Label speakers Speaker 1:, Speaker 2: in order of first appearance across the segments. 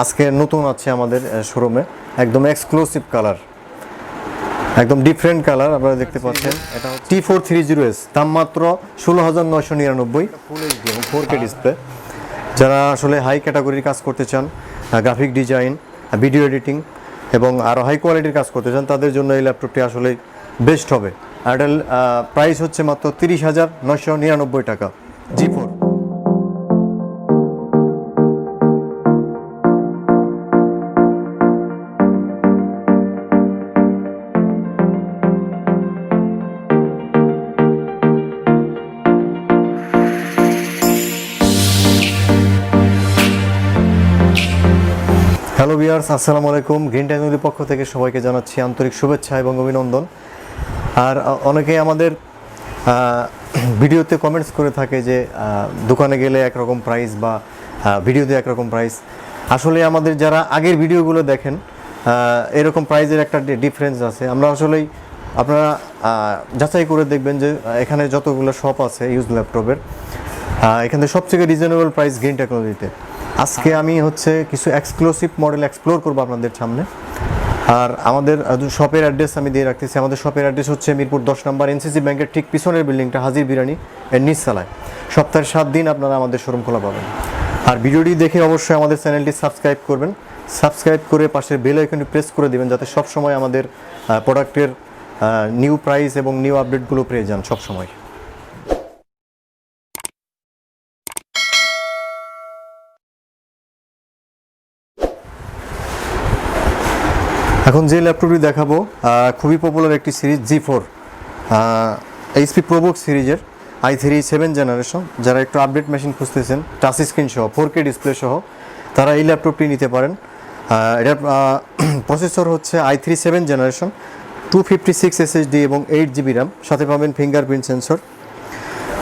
Speaker 1: আজকে নতুন আছে আমাদের শোরুমে একদম এক্সক্লুসিভ কালার, একদম ডিফারেন্ট কালার আপনারা দেখতে পাচ্ছেন। এটা T430S, দাম মাত্র 16,999, ফুল এইচডি এবং 4K ডিসপ্লে। যারা আসলে হাই ক্যাটাগরির কাজ করতে চান, গ্রাফিক ডিজাইন, ভিডিও এডিটিং এবং আরও হাই কোয়ালিটির কাজ করতে চান, তাদের জন্য এই ল্যাপটপটি আসলে বেস্ট হবে। আর এটার প্রাইস হচ্ছে মাত্র 30,999 টাকা। G4। হ্যালো ভিউয়ার্স, আসসালামু আলাইকুম। গ্রিন টেকনোলজির পক্ষ থেকে সবাইকে জানাচ্ছি আন্তরিক শুভেচ্ছা এবং অভিনন্দন। আর অনেকেই আমাদের ভিডিওতে কমেন্টস করে থাকে যে দোকানে গেলে একরকম প্রাইস বা ভিডিওতে একরকম প্রাইস। আসলে আমাদের যারা আগের ভিডিওগুলো দেখেন, এরকম প্রাইসের একটা ডিফারেন্স আছে। আমরা আসলেই আপনারা যাচাই করে দেখবেন যে এখানে যতগুলো শপ আছে ইউজ ল্যাপটপের, এখানে সবথেকে রিজনেবল প্রাইস গ্রিন টেকনোলজিতে। আজকে আমি কিছু এক্সক্লুসিভ মডেল এক্সপ্লোর করবো আপনাদের সামনে। আর আমাদের শপের অ্যাড্রেস আমি দিয়ে রাখতেছি। আমাদের শপের অ্যাড্রেস হচ্ছে মিরপুর 10 নম্বর এনসিসি ব্যাংকের ঠিক পিছনের বিল্ডিংটা, হাজির বিরিয়ানি এর নিচতলায়। সপ্তাহের 7 দিন আপনারা আমাদের শোরুম খোলা পাবেন। আর ভিডিওটি দেখে অবশ্যই আমাদের চ্যানেলটি সাবস্ক্রাইব করবেন। সাবস্ক্রাইব করে পাশের বেল আইকনটি প্রেস করে দেবেন, যাতে সবসময় আমাদের প্রোডাক্টের নিউ প্রাইস এবং নিউ আপডেটগুলো পেয়ে যান সবসময়। এখন যে ল্যাপটপটি দেখাবো খুবই পপুলার একটি সিরিজ, G4 HP প্রোবুক সিরিজের i3 7 জেনারেশন। যারা একটু আপডেট মেশিন খুঁজতেছেন, টাচ স্ক্রিন সহ 4K ডিসপ্লে সহ, তারা এই ল্যাপটপটি নিতে পারেন। এটার প্রসেসর হচ্ছে i3 7 জেনারেশন, 256 SSD এবং 8GB RAM, সাথে পাবেন fingerprint sensor,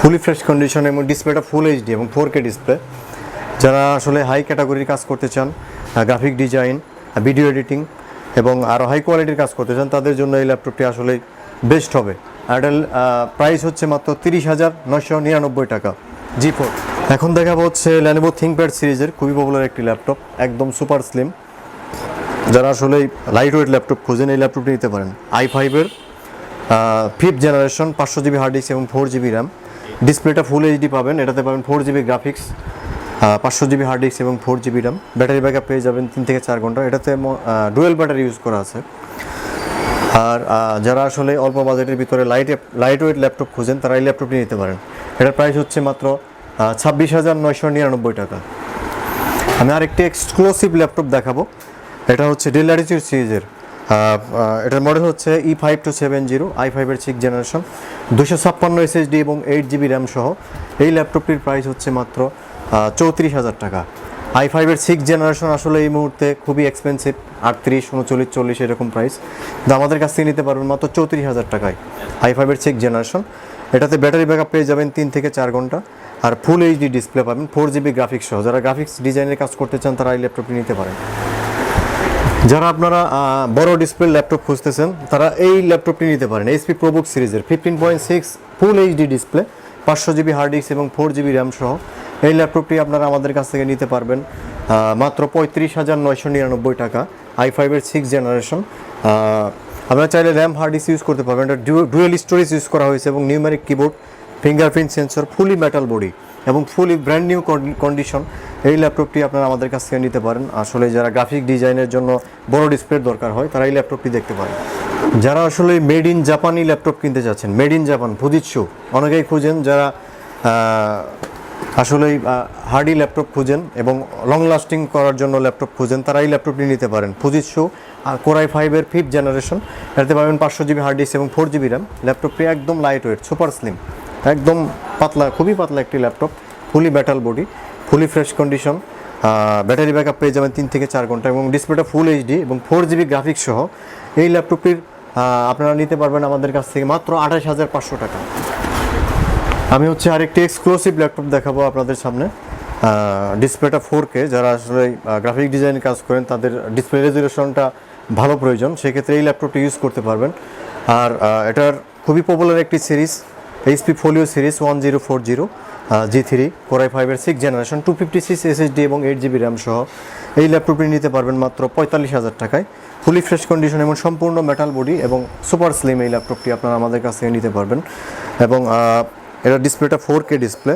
Speaker 1: fully fresh condition এবং ডিসপ্লেটা ফুল এইচডি এবং 4K ডিসপ্লে। যারা আসলে হাই ক্যাটাগরির কাজ করতে চান, গ্রাফিক ডিজাইন, ভিডিও এডিটিং এবং আরও হাই কোয়ালিটির কাজ করতে চান, তাদের জন্য এই ল্যাপটপটি আসলে বেস্ট হবে। আর এটার প্রাইস হচ্ছে মাত্র 30,999 টাকা। G4। এখন দেখাবো হচ্ছে Lenovo ThinkPad সিরিজের খুবই পপুলার একটি ল্যাপটপ, একদম সুপার স্লিম। যারা আসলে লাইট ওয়েট ল্যাপটপ খুঁজেন, এই ল্যাপটপটি নিতে পারেন। i5-এর 5th generation, 500GB hard disk এবং 4GB RAM। ডিসপ্লেটা ফুল এইচডি পাবেন, এটাতে পাবেন 4GB graphics, 500GB hard disk এবং 4GB RAM। ব্যাটারি ব্যাকআপ পেয়ে যাবেন 3 থেকে 4 ঘন্টা। এটাতে ডুয়েল ব্যাটারি ইউজ করা আছে। আর যারা আসলে অল্প বাজেটের ভিতরে লাইট ওয়েট ল্যাপটপ খুঁজেন, তারা এই ল্যাপটপটি নিতে পারেন। এটার প্রাইস হচ্ছে মাত্র 26,999 টাকা। আমি আরেকটি এক্সক্লুসিভ ল্যাপটপ দেখাবো। এটা হচ্ছে ডেল ল্যাটিটিউড সিরিজের, এটার মডেল হচ্ছে E5270, i5-এর 6th জেনারেশন, 256 SSD এবং 8GB RAM সহ। এই ল্যাপটপটির প্রাইস হচ্ছে মাত্র 34,000 টাকা। i5-এর 6th জেনারেশন আসলে এই মুহূর্তে খুবই এক্সপেন্সিভ, 38, 39, 40 এরকম প্রাইস। কিন্তু আমাদের কাছ থেকে নিতে পারবেন মাত্র 34,000 টাকায় i5-এর 6th জেনারেশন। এটাতে ব্যাটারি ব্যাকআপ পেয়ে যাবেন 3 থেকে 4 ঘন্টা। আর ফুল এইচডি ডিসপ্লে পাবেন, 4GB গ্রাফিক্স সহ। যারা গ্রাফিক্স ডিজাইনের কাজ করতে চান, তারা এই ল্যাপটপটি নিতে পারেন। যারা আপনারা বড় ডিসপ্লে ল্যাপটপ খুঁজতেছেন, তারা এই ল্যাপটপটি নিতে পারেন। HP প্রোবুক সিরিজের 15.6 full HD display, 500GB hard disk এবং 4GB RAM সহ। এই ল্যাপটপটি আপনারা আমাদের কাছ থেকে নিতে পারবেন মাত্র 35,999 টাকা, i5-এর 6th জেনারেশন। আপনারা চাইলে র্যাম হার্ড ডিস্ক ইউজ করতে পারবেন। এটা ডুয়েল স্টোরেজ ইউজ করা হয়েছে এবং numeric keyboard, fingerprint sensor, fully metal body এবং ফুলি ব্র্যান্ড নিউ কন্ডিশন। এই ল্যাপটপটি আপনারা আমাদের কাছ থেকে নিতে পারেন। আসলে যারা গ্রাফিক ডিজাইনের জন্য বড় ডিসপ্লের দরকার হয়, তারা এই ল্যাপটপটি দেখতে পারেন। যারা আসলে মেড ইন জাপানি ল্যাপটপ কিনতে চাচ্ছেন, মেড ইন জাপান ফুজিৎসু অনেকেই খুঁজেন, যারা আসলে হার্ডি ল্যাপটপ খুঁজেন এবং লং লাস্টিং করার জন্য ল্যাপটপ খুঁজেন, তারা এই ল্যাপটপটি নিতে পারেন। ফুজিৎসু Core i5-এর 5th জেনারেশন, এটাতে পাবেন 500GB হার্ড ডিস্ক এবং 4GB RAM। ল্যাপটপটি একদম লাইট ওয়েট, সুপার স্লিম, একদম পাতলা, খুবই পাতলা একটি laptop, fully metal body, fully fresh condition. Battery backup পেয়ে যাবেন 3 থেকে 4 ঘন্টা এবং ডিসপ্লেটা ফুল এইচডি এবং 4GB গ্রাফিক্স সহ। এই ল্যাপটপটির আপনারা নিতে পারবেন আমাদের কাছ থেকে মাত্র 28,500 টাকা। আমি আরেকটি এক্সক্লুসিভ ল্যাপটপ দেখাবো আপনাদের সামনে। ডিসপ্লেটা 4K, যারা আসলে গ্রাফিক ডিজাইন কাজ করেন, তাদের ডিসপ্লে রেজুলেশনটা ভালো প্রয়োজন, সেক্ষেত্রে এই ল্যাপটপটি ইউজ করতে পারবেন। আর এটার খুবই পপুলার একটি series, HP folio series 1040, G3 Core i5 এর 6 জেনারেশন 256 SSD এবং 8GB RAM সহ এই ল্যাপটপটি নিতে পারবেন মাত্র 45,000 টাকায়। ফুলি ফ্রেশ কন্ডিশন এবং সম্পূর্ণ মেটাল বডি এবং সুপার স্লিম এই ল্যাপটপটি আপনারা আমাদের কাছ থেকে নিতে পারবেন। এবং এটা ডিসপ্লেটা 4K ডিসপ্লে,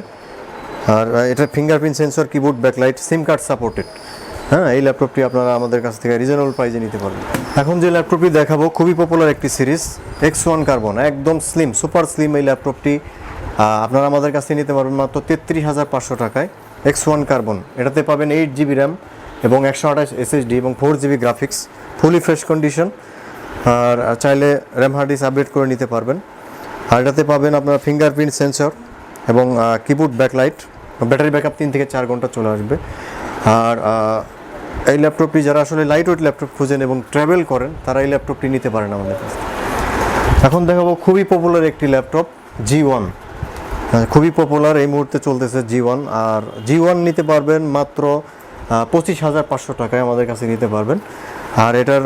Speaker 1: আর এটা ফিঙ্গারপ্রিন্ট সেন্সর, কিবোর্ড, ব্যাকলাইট, সিম কার্ড সাপোর্টেড। হ্যাঁ, এই ল্যাপটপটি আপনারা আমাদের কাছ থেকে রিজনেবল প্রাইসে নিতে পারবেন। এখন যে ল্যাপটপটি দেখাবো খুবই পপুলার একটি সিরিজ, X1 কার্বন, একদম স্লিম, সুপার স্লিম এই ল্যাপটপটি আপনারা আমাদের কাছ থেকে নিতে পারবেন মাত্র 33,500 টাকায়। X1 কার্বন, এটাতে পাবেন 8GB RAM এবং 128 SSD এবং 4GB graphics, fully fresh condition, আর চাইলে র্যাম হার্ড ডিস্ক আপডেট করে নিতে পারবেন। আর এটাতে পাবেন আপনার ফিঙ্গারপ্রিন্ট সেন্সর এবং কিবোর্ড, ব্যাকলাইট, ব্যাটারি ব্যাকআপ 3 থেকে 4 ঘন্টা চলে আসবে। আর এই ল্যাপটপটি যারা আসলে লাইট ওয়েট ল্যাপটপ খুঁজেন এবং ট্রাভেল করেন তারা এই ল্যাপটপটি নিতে পারেন আমাদের কাছে। এখন দেখাবো খুবই পপুলার একটি ল্যাপটপ G1, খুবই পপুলার এই মুহূর্তে চলতেছে G1। আর G1 নিতে পারবেন মাত্র 25,500 টাকায় আমাদের কাছে নিতে পারবেন। আর এটার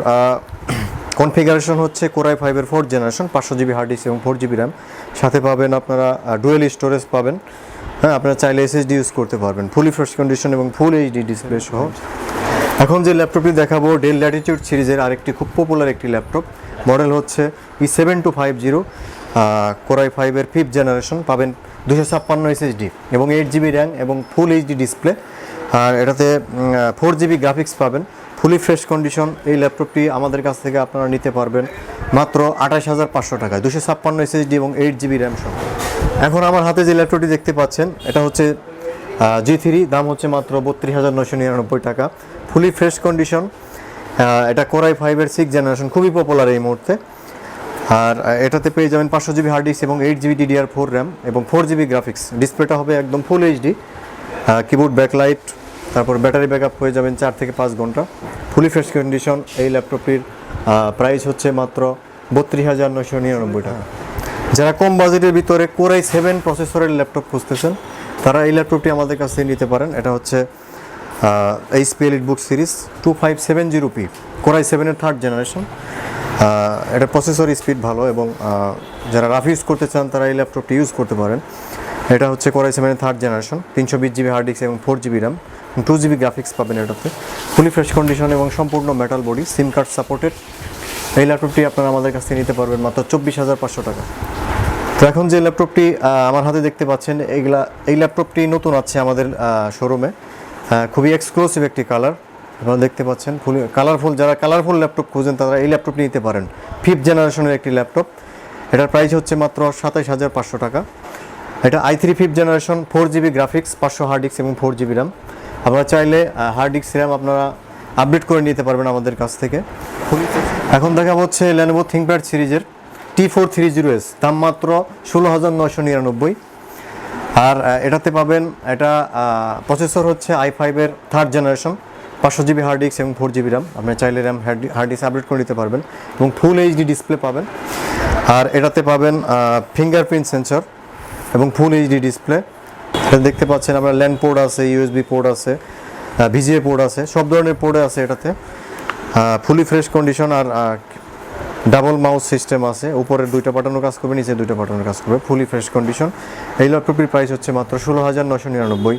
Speaker 1: কনফিগারেশন হচ্ছে Core i5 এর 4th generation, 500GB hard disk এবং 4GB RAM, সাথে পাবেন আপনারা ডুয়েল স্টোরেজ পাবেন। হ্যাঁ, আপনারা চাইলে SSD ইউজ করতে পারবেন, ফুলি ফ্রেশ কন্ডিশন এবং ফুল HD ডিসপ্লে সহ। এখন যে ল্যাপটপটি দেখাবো ডেল ল্যাটিটিউড সিরিজের আরেকটি খুব পপুলার একটি ল্যাপটপ, মডেল হচ্ছে E7250, Core i5 এর 5th জেনারেশন, পাবেন 256 SSD এবং 8GB RAM এবং ফুল HD ডিসপ্লে। আর এটাতে 4GB গ্রাফিক্স পাবেন, ফুলি ফ্রেশ কন্ডিশন। এই ল্যাপটপটি আমাদের কাছ থেকে আপনারা নিতে পারবেন মাত্র 28,500 টাকায়, 256 SSD এবং 8GB RAM সহ। এখন আমার হাতে যে ল্যাপটপটি দেখতে পাচ্ছেন এটা হচ্ছে G3, দাম হচ্ছে মাত্র 32,999 টাকা, ফুলি ফ্রেশ কন্ডিশন। এটা Core i5 এর 6th জেনারেশন, খুবই পপুলার এই মুহূর্তে। আর এটাতে পেয়ে যাবেন 500GB হার্ড ডিস্ক এবং 8GB DDR4 RAM এবং 4GB গ্রাফিক্স। ডিসপ্লেটা হবে একদম ফুল HD, কিবোর্ড, ব্যাকলাইট, তারপর ব্যাটারি ব্যাকআপ হয়ে যাবেন 4 থেকে 5 ঘন্টা, ফুলি ফ্রেশ কন্ডিশন। এই ল্যাপটপটির প্রাইস হচ্ছে মাত্র 32,999 টাকা। যারা কম বাজেটের ভিতরে Core i7 প্রসেসরের ল্যাপটপ খুঁজতেছেন তারা এই ল্যাপটপটি আমাদের কাছ থেকে নিতে পারেন। এটা হচ্ছে HP EliteBook series 2570p, Core i7 এর 3rd জেনারেশন। এটা প্রসেসর স্পিড ভালো এবং যারা রাফ ইউজ করতে চান তারা এই ল্যাপটপটি ইউজ করতে পারেন। এটা হচ্ছে Core i7 এর 3rd generation, 320GB hard disk এবং 4GB RAM, 2GB গ্রাফিক্স পাবেন এটাতে, ফুলি ফ্রেশ কন্ডিশন এবং সম্পূর্ণ মেটাল বডি, সিম কার্ড সাপোর্টেড। এই ল্যাপটপটি আপনারা আমাদের কাছ থেকে নিতে পারবেন মাত্র 24,500 টাকা। তো এখন যে ল্যাপটপটি আমার হাতে দেখতে পাচ্ছেন এই ল্যাপটপটি নতুন আছে আমাদের শোরুমে, খুবই এক্সক্লুসিভ একটি কালার আপনারা দেখতে পাচ্ছেন, ফুলি কালারফুল। যারা কালারফুল ল্যাপটপ খুঁজেন তারা এই ল্যাপটপটি নিতে পারেন, 5th জেনারেশনের একটি ল্যাপটপ। এটার প্রাইস হচ্ছে মাত্র 27,500 টাকা। এটা i3 5th generation, 4GB graphics, 500 hard disk এবং 4GB RAM। আপনারা চাইলে হার্ড ডিস্ক RAM আপনারা আপডেট করে নিতে পারবেন আমাদের কাছ থেকে। এখন দেখা হচ্ছে Lenovo ThinkPad সিরিজের T430S, দাম মাত্র 16,999। আর এটাতে পাবেন, এটা প্রসেসর হচ্ছে i5 এর 3rd generation, 500GB hard disk এবং 4GB RAM। আপনি চাইলে র্যাম হার্ড ডিস্ক আপডেট করে নিতে পারবেন এবং ফুল HD ডিসপ্লে পাবেন। আর এটাতে পাবেন ফিঙ্গারপ্রিন্ট সেন্সর এবং ফুল HD ডিসপ্লে। এটা দেখতে পাচ্ছেন আপনার ল্যান্ড পোর্ট আছে, USB পোর্ট আছে, VGA পোর্ট আছে, সব ধরনের পোর্টে আছে এটাতে। ফুলি ফ্রেশ কন্ডিশন আর ডাবল মাউস সিস্টেম আছে, উপরের 2টা বাটনও কাজ করবে, নিচে 2টা বাটনের কাজ করবে, ফুলি ফ্রেশ কন্ডিশন। এই ল্যাপটপটির প্রাইস হচ্ছে মাত্র 16,999।